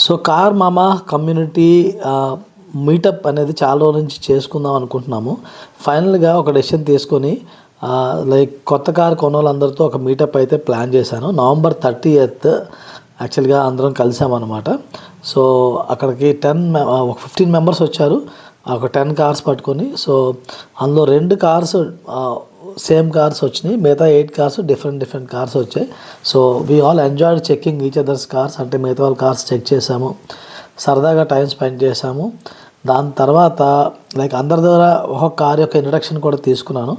So car మామా community meetup అనేది చాలా రోజుల నుంచి చేసుకుందాం అనుకుంటున్నాము. ఫైనల్గా ఒక డెసిషన్ తీసుకొని లైక్ కొత్త కార్ కొనోళ్ళందరితో ఒక మీటప్ అయితే ప్లాన్ చేశాను. November 30th యాక్చువల్గా అందరం కలిసామన్నమాట. సో అక్కడికి 15 మెంబర్స్ వచ్చారు. ఒక 10 కార్స్ పట్టుకొని. సో అందులో 2 కార్స్ సేమ్ కార్స్ వచ్చినాయి, మిగతా 8 కార్స్ డిఫరెంట్ కార్స్ వచ్చాయి. So we all enjoyed checking each others cars. అంటే మిగతా వాళ్ళ కార్స్ చెక్ చేసాము, సరదాగా టైం స్పెండ్ చేసాము. దాని తర్వాత లైక్ అందరి ద్వారా ఒక కార్ యొక్క ఇంట్రడక్షన్ కూడా తీసుకున్నాను.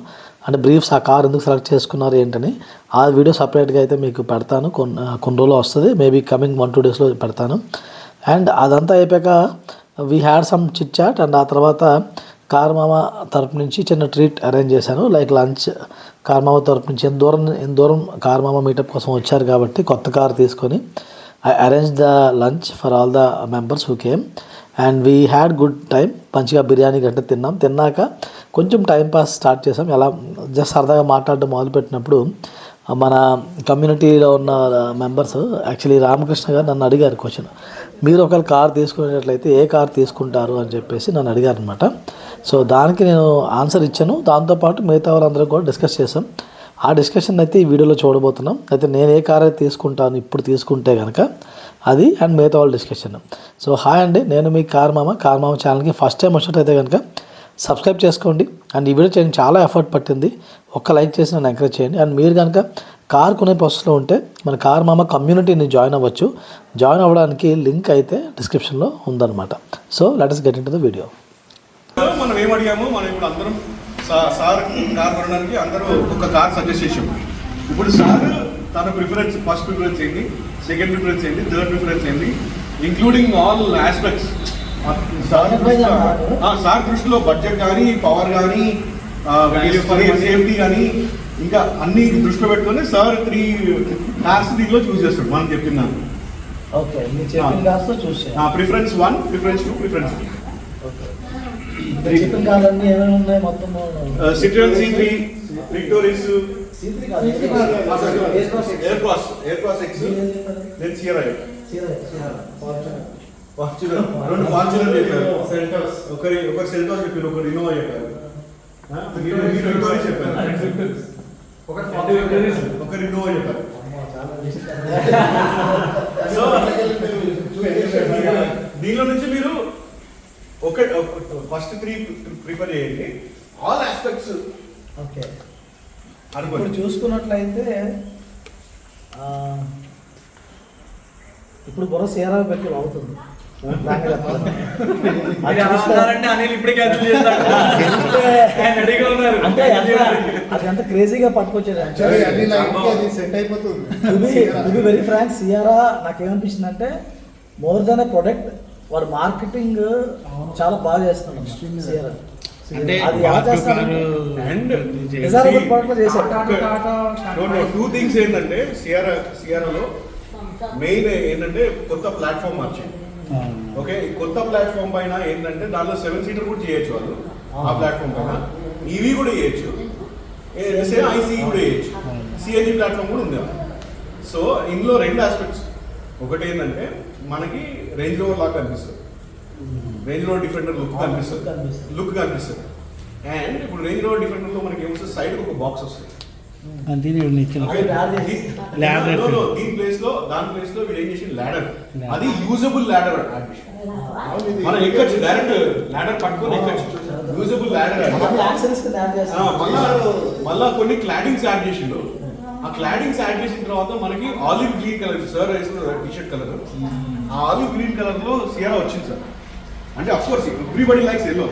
అంటే బ్రీఫ్స్ ఆ కార్ ఎందుకు సెలెక్ట్ చేసుకున్నారు ఏంటని ఆ వీడియో సపరేట్గా అయితే మీకు పెడతాను. కొన్ని రోజులు వస్తుంది, మేబీ కమింగ్ 1-2 డేస్లో పెడతాను. అండ్ అదంతా అయిపోయాక we had some chit chat. And ఆ తర్వాత కార్ మామ తరపు నుంచి చిన్న ట్రీట్ అరేంజ్ చేశాను, లైక్ లంచ్. కార్ మామ తరపు నుంచి ఎంత దూరం కార్ మామ మీటప్ కోసం వచ్చారు కాబట్టి కొత్త కార్ తీసుకొని I arrange the lunch for all the members who came. And we had good time. మంచిగా బిర్యానీ గట్ట తిన్నాం. తిన్నాక కొంచెం టైం పాస్ స్టార్ట్ చేసాం. ఎలా జస్ట్ సరదాగా మాట్లాడడం మొదలుపెట్టినప్పుడు మన కమ్యూనిటీలో ఉన్న మెంబర్స్ యాక్చువల్లీ రామకృష్ణ గారు నన్ను అడిగారు క్వశ్చన్, మీరు ఒకవేళ కార్ తీసుకునేటట్లయితే ఏ కార్ తీసుకుంటారు అని చెప్పేసి నన్ను అడిగారు అనమాట. సో దానికి నేను ఆన్సర్ ఇచ్చాను. దాంతోపాటు మిగతా వాళ్ళందరూ కూడా డిస్కస్ చేసాం. ఆ డిస్కషన్ అయితే ఈ వీడియోలో చూడబోతున్నాం. అయితే నేను ఏ కార్ అయితే తీసుకుంటాను ఇప్పుడు తీసుకుంటే కనుక అది, అండ్ మిగతా వాళ్ళ డిస్కషన్. సో హాయ్ అండి, నేను మీ కార్ మామ ఛానల్కి ఫస్ట్ టైం వచ్చినట్టయితే కనుక సబ్స్క్రైబ్ చేసుకోండి. అండ్ ఈ వీడియో చేయడానికి చాలా ఎఫర్ట్ పట్టింది. ఒక్క లైక్ చేసి నన్ను ఎంకరేజ్ చేయండి. అండ్ మీరు కనుక కార్ కొనే ప్రాసెస్లో ఉంటే మన కార్ మామ కమ్యూనిటీని జాయిన్ అవ్వచ్చు. జాయిన్ అవ్వడానికి లింక్ అయితే డిస్క్రిప్షన్లో ఉందన్నమాట. So let us get into the video. మనం ఏమడిగాము, మనం ఇప్పుడు అందరం సార్ కార్ కొనడానికి అందరూ ఒక కార్ సజెస్ట్ చేసాం. ఇప్పుడు సార్ తన ప్రిఫరెన్స్, ఫస్ట్ ప్రిఫరెన్స్ ఏంటి, సెకండ్ ప్రిఫరెన్స్ ఏంటి, థర్డ్ ప్రిఫరెన్స్ ఏంటి, ఇంక్లూడింగ్ ఆల్ ఆస్పెక్ట్స్. సార్ దృష్టిలో బడ్జెట్ కానీ, పవర్ కానీ, సేఫ్టీ కానీ, ఇంకా అన్ని దృష్టిలో పెట్టుకొని సార్ 3 కార్స్ దీనిలో చూస్ చేస్తాడు మనం చెప్పిన preference 1, preference 2, preference 3. Citroen C3, Victoris, Aircross X, then Sierra, Fortuner, 2 Fortuner చెప్పారు, ఒకరి సెల్టాస్ చెప్పారు, ఒకరు ఇన్నోవా చెప్పారు, ఒకరు ఇన్నోవా చెప్పారు. సో దీనిలో నుంచి మీరు ఫస్ట్ 3 ప్రిఫర్ చేయండి. All aspects okay. ఇప్పుడు చూసుకున్నట్లయితే ఇప్పుడు బొర సియరా పెట్టి అవుతుంది. అంటే అది అంత క్రేజీగా పట్టుకొచ్చేది. వెరీ ఫ్రాంక్, సియరా నాకేమనిపించింది అంటే మోర్ దెన్ ఎ ప్రొడక్ట్, వాడు మార్కెటింగ్ చాలా బాగా చేస్తున్నాడు. సియరా టూ థింగ్స్ ఏంటంటే సియరాలో మెయిన్ ఏంటంటే కొత్త ప్లాట్ఫామ్ వచ్చింది. ఓకే, కొత్త ప్లాట్ఫామ్ పైన ఏంటంటే దానిలో 7 సీటర్ కూడా చేయొచ్చు వాళ్ళు. ఆ ప్లాట్ఫామ్ పైన ఈవీ కూడా చేయొచ్చు, ఐసీ కూడా చేయొచ్చు, సిఎన్జి ప్లాట్ఫామ్ కూడా ఉంది. సో ఇందులో 2 ఆస్పెక్ట్స్. ఒకటి ఏంటంటే మనకి రేంజ్ రోవర్ లాగా కనిపిస్తుంది, రేంజ్ రోవర్ డిఫెండర్ లుక్ కనిపిస్తుంది. అండ్ ఇప్పుడు రేంజ్ రోవర్ డిఫెండర్ లో మనకి ఏమొస్తుంది, సైడ్ ఒక బాక్స్ వస్తుంది. దీని ప్లేస్ లో వీడు ఏం చేసి ల్యాడర్, అది యూజబుల్ ల్యాడర్. మనం ఎక్కచ్చు, డైరెక్ట్ ల్యాడర్ పట్టుకొని ఎక్కచ్చు, యూజబుల్ ల్యాడర్. మళ్ళా కొన్ని క్లాడింగ్స్ యాడ్ చేసిండు. ఆ క్లాడింగ్స్ యాడ్ చేసిన తర్వాత మనకి ఆలివ్ గ్రీన్ కలర్, సార్ వేసుకున్న టీషర్ట్ కలర్, ఆ ఆలివ్ గ్రీన్ కలర్ లో సియరా వచ్చింది సార్. అంటే of course everybody likes yellow.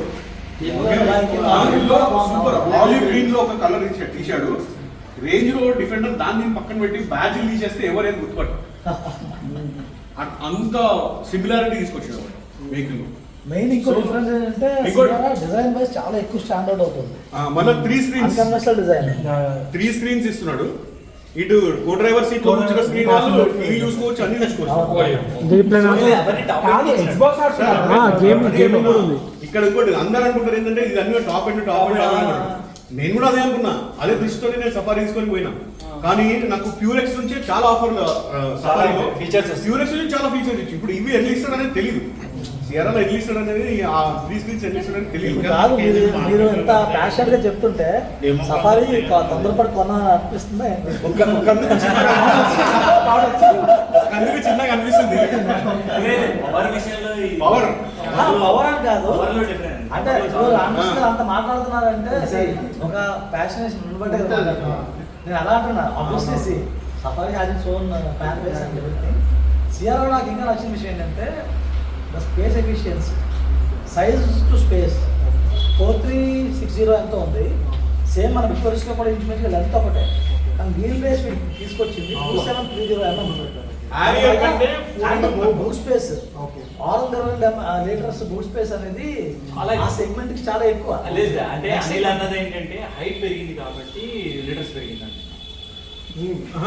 Super olive green లో ఒక కలర్ తీశాడు. రేంజ్ రోవర్ డిఫెండర్ దాన్ని పక్కన పెట్టి బ్యాడ్జ్ తీసేస్తే ఎవరైనా గుర్తుపట్టు, అంత సిమిలారిటీ తీసుకొచ్చాడు వెహికల్. మెయిన్ ఇంకో డిఫరెన్స్ ఏంటంటే డిజైన్ వైజ్ చాలా ఎక్కువ స్టాండర్డ్ అవుతుంది. మళ్ళీ 3 స్క్రీన్స్, కన్వెన్షనల్ డిజైన్ 3 స్క్రీన్స్ ఇస్తున్నాడు. ఇటు కో డ్రైవర్ సీట్ లో కూర్చున్న స్క్రీన్ వాళ్ళు టీవీ చూసుకోవచ్చు, అన్ని చూసుకోవచ్చు. ఇక్కడ ఇంకోటి అందరూ అనుకుంటారు ఏంటంటే ఇది అన్ని టాప్ అండ్ అంటారు. నేను కూడా అదే అనుకున్నా, అదే దృష్టితో నేను సఫారీ తీసుకొని పోయినా. కానీ నాకు ప్యూరెక్స్ నుంచి చాలా ఆఫర్లు సఫారీలో features ప్యూరెక్స్ నుంచి చాలా ఫీచర్స్ ఇచ్చి ఇప్పుడు ఇవి ఎన్ని ఇస్తాడు అనేది తెలియదు. సియరాలో ఎన్ని ఇస్తాడు అనేది ఆ 3 స్క్రీన్స్ ఎన్ని ఇస్తాడు అనేది తెలియదు. కాదు మీరు ఎంత ప్యాషన్ గా చెప్తుంటే సఫారీ తొందరపడి కొన అనిపిస్తుందా ఏంటి? కన్నుకి చిన్నగా అనిపిస్తుంది పవర్ విషయంలో పవర్ పవర్ అని కాదు పవర్ లో డిఫరెంట్ అంటే ఇప్పుడు రామకృష్ణ అంత మాట్లాడుతున్నారంటే ఒక ప్యాషనేషన్ ఉండబట్టే కదా మాట్లాడుతున్నారు. నేను అలా అంటున్నా obviously safari has its own fan base and everything. CRO నాకు ఇంకా నచ్చిన విషయం ఏంటంటే the space efficiency, size to space 4360 ఎంతో ఉంది. సేమ్ మన విక్టోరియస్లో కూడా ఇంచుమించుగా లెంత్ ఒకటే, కానీ వీల్ బేస్ తీసుకొచ్చింది 2730 Harrier కంటే boot space 620 litres boot space అనేది చాలా ఆ సెగ్మెంట్ కి చాలా ఎక్కువ. లేదు అంటే అనిల్ అన్నది ఏంటంటే హైట్ పెరిగింది కాబట్టి లీటర్స్ పెరిగిందండి.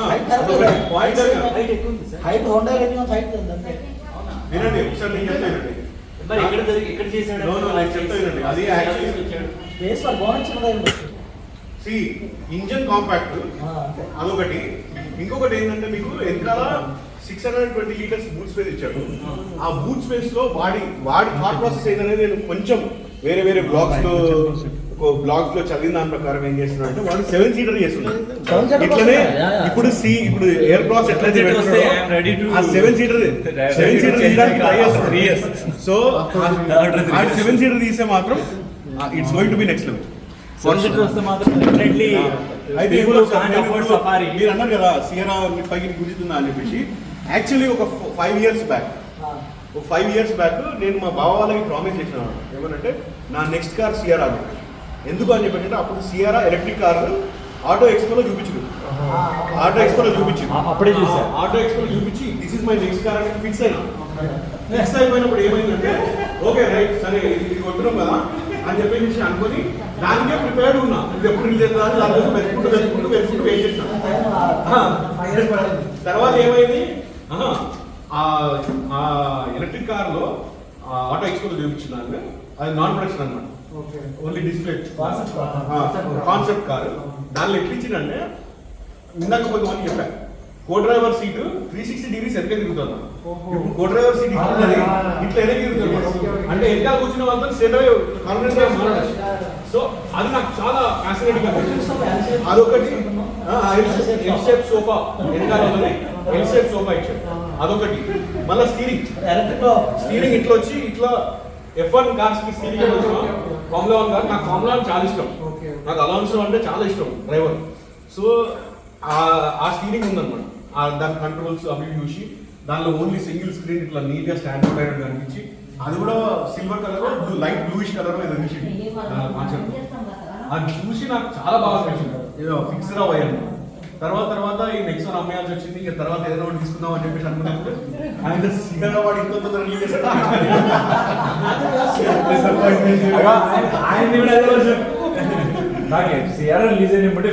హైట్ ఎక్కువ ఉంది sir. Height Honda range height అంతే. వినండి ఒకసారి నేను చెప్తానండి. మరి ఎక్కడ చేశాడు? No, నేను చెప్తానండి. అది యాక్చువల్లీ బేస్ ఫర్ బోనస్ చిన్నదే ఉండొచ్చు. సి ఇంజన్ కాంపాక్ట్ అంతే. అదొకటి. ఇంకొకటి ఏంటంటే మీకు వెనకాల 620 లీటర్స్ బూట్ స్పేస్ ఇచ్చాడు. ఆ బూట్ స్పేస్ లో వాడి థాట్ ప్రాసెస్ ఏంటనేది నేను కొంచెం వేరే బ్లాగ్స్ లో చదివిన దాని ప్రకారం ఏం చేస్తున్నాడు అంటే వాడు 7 సీటర్ చేస్తున్నాడు. ఇట్లనే ఇప్పుడు ఎయిర్ క్రాస్ ఎట్లయితే పెడుతున్నాడో ఆ 7 సీటర్ తీయడానికి ట్రై చేస్తాడు 3 years. సో ఆ 7 సీటర్ తీస్తే మాత్రం it's going to be next level. వస్తే మాత్రం డెఫినెట్లీ అయితే సఫారీ మీరు అన్నారు కదా సియరా పైకి గుంజుతుందా అని చెప్పేసి. యాక్చువల్లీ ఒక 5 years బ్యాక్ నేను మా బావ వాళ్ళకి ప్రామిస్ చేసిన ఏమనంటే నా నెక్స్ట్ కార్ సియరా అని. ఎందుకు అని చెప్పంటే అప్పుడు సియరా ఎలక్ట్రిక్ కార్ ఆటో ఎక్స్పోలో చూపించింది. అప్పుడే చూసాను. ఆటో ఎక్స్పోలో చూపించి this is my next car అని ఫిక్స్ అయిపోయినప్పుడు ఏమైందంటే ఓకే రైట్ సరే ఇది కొట్టున్నాం కదా అని చెప్పేసి అనుకొని దానికే ప్రిపేర్డ్ ఉన్నా. ఇది ఎప్పుడు రిలీజ్ అవుతుందా దానికోసం వెతుకుంటూ వెయిట్ చేసిన. తర్వాత ఏమైంది, ఆ ఎలక్ట్రిక్ కార్ లో ఆటో ఎక్స్పోలో చూపించింది. అది నాన్ ప్రొడక్షన్ అన్నమాట, ఓన్లీ డిస్ప్లే కాన్సెప్ట్ కారు. దానిలో ఎట్లిచ్చిందంటే ఇందాక కొంతమంది చెప్పాను కో డ్రైవర్ సీట్ 360 degrees ఎక్కడ తిరుగుతుంది. ఇప్పుడు కో డ్రైవర్ సీట్ ఇట్లా ఎక్కడ తిరుగుతుంది అంటే ఎక్కడ కూర్చున్న వాళ్ళతో స్ట్రేట్ అవే కాన్ఫిడెన్స్ గా మాట్లాడాలి. సో అది నాకు చాలా ఫ్యాసినేటింగ్ అనిపించింది. అదొకటి L shape sofa L shape sofa ఇచ్చాడు. అదొకటి. మళ్ళీ స్టీరింగ్ ఇట్లా వచ్చి ఇట్లా F1 కార్స్ కి స్టీరింగ్ వచ్చిన ఫార్ములా 1 కార్. నాకు ఫార్ములా 1 చాలా ఇష్టం. నాకు అలౌన్సో అంటే చాలా ఇష్టం డ్రైవర్. సో ఆ స్టీరింగ్ ఉందన్నమాట. దాని కంట్రోల్స్ అవి చూసి దానిలో ఓన్లీ సింగిల్ స్క్రీన్ ఇట్లా నీట్ గా స్టాండర్డ్ అయినట్టు అనిపించి అది కూడా silver colour light bluish colour మీద అనిపించింది కాన్సెప్ట్. అది చూసి నాకు చాలా బాగా అనిపించింది. ఏదో ఫిక్స్డ్ అయ్యాను. తర్వాత ఈ నెక్స్ట్ వన్ అమ్మేయాల్సి వచ్చింది. ఇక తర్వాత ఏదో ఒకటి తీసుకుందాం అని చెప్పేసి అనుకున్నప్పుడు ఆయన సికింద్రాబాద్ ఇంకో తొందర రిలీజ్ చేశాడు. ఆయన రిలీజ్ అయినప్పుడు